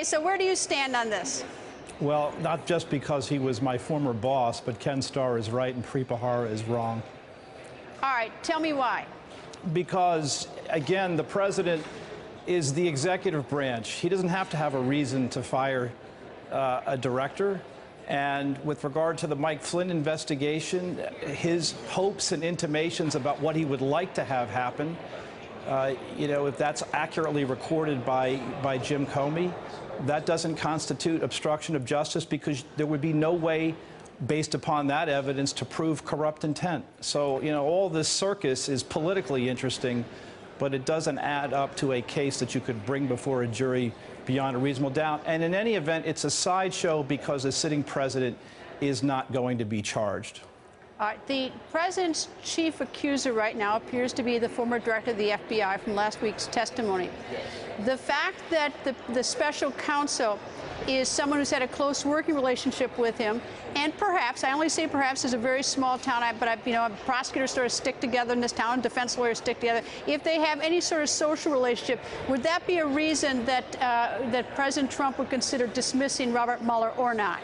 So where do you stand on this? Well, not just because he was my former boss, but Ken Starr is right and Preet Bharara is wrong. All right, tell me why. Because, again, the president is the executive branch. He doesn't have to have a reason to fire a director. And with regard to the Mike Flynn investigation, his hopes and intimations about what he would like to have happen, if that's accurately recorded by Jim Comey, that doesn't constitute obstruction of justice because there would be no way based upon that evidence to prove corrupt intent. So, all this circus is politically interesting, but it doesn't add up to a case that you could bring before a jury beyond a reasonable doubt. And in any event, it's a sideshow because the sitting president is not going to be charged. The president's chief accuser right now appears to be the former director of the FBI from last week's testimony. The fact that the special counsel is someone who's had a close working relationship with him, and perhaps, I only say perhaps, is a very small town, prosecutors sort of stick together in this town, defense lawyers stick together. If they have any sort of social relationship, would that be a reason that that President Trump would consider dismissing Robert Mueller or not?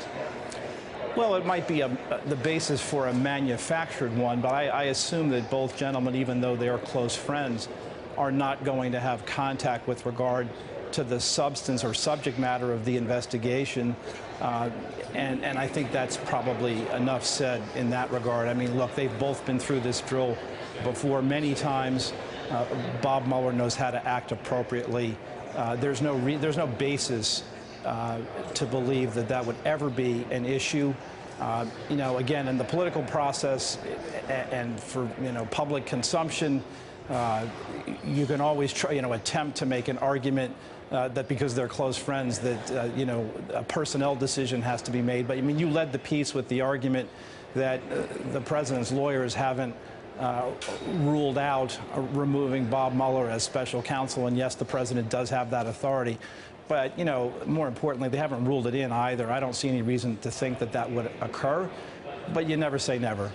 Well, it might be the basis for a manufactured one, but I assume that both gentlemen, even though they are close friends, are not going to have contact with regard to the substance or subject matter of the investigation. And I think that's probably enough said in that regard. I mean, look, they've both been through this drill before many times. Bob Mueller knows how to act appropriately. There's no basis to believe that that would ever be an issue. Again, in the political process and for public consumption, you can always try, attempt to make an argument that because they're close friends that, a personnel decision has to be made. But, I mean, you led the piece with the argument that the president's lawyers haven't ruled out removing Bob Mueller as special counsel. And, yes, the president does have that authority. But, more importantly, they haven't ruled it in either. I don't see any reason to think that that would occur. But you never say never.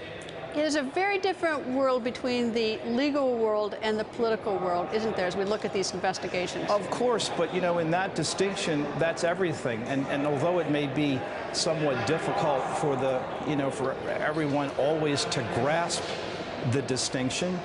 There's a very different world between the legal world and the political world, isn't there, as we look at these investigations? Of course, but, in that distinction, that's everything. And although it may be somewhat difficult for for everyone always to grasp the distinction,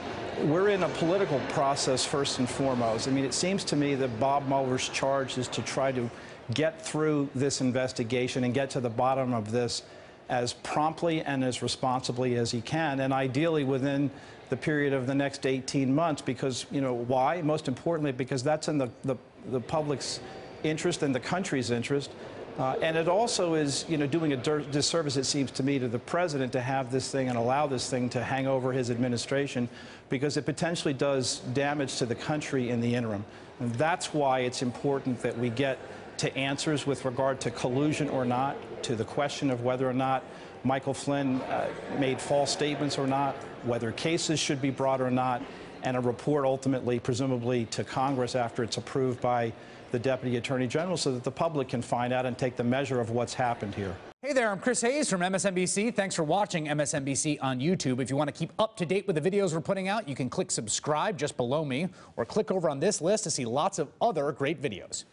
we're in a political process first and foremost. I mean, it seems to me that Bob Mueller's charge is to try to get through this investigation and get to the bottom of this as promptly and as responsibly as he can, and ideally within the period of the next 18 months, because, why? Most importantly, because that's in the public's interest and the country's interest. And it also is, doing a disservice, it seems to me, to the president to have this thing and allow this thing to hang over his administration, because it potentially does damage to the country in the interim. And that's why it's important that we get to answers with regard to collusion or not, to the question of whether or not Michael Flynn made false statements or not, whether cases should be brought or not, and a report ultimately, presumably, to Congress after it's approved by the Deputy Attorney General so that the public can find out and take the measure of what's happened here. Hey there, I'm Chris Hayes from MSNBC. Thanks for watching MSNBC on YouTube. If you want to keep up to date with the videos we're putting out, you can click subscribe just below me or click over on this list to see lots of other great videos.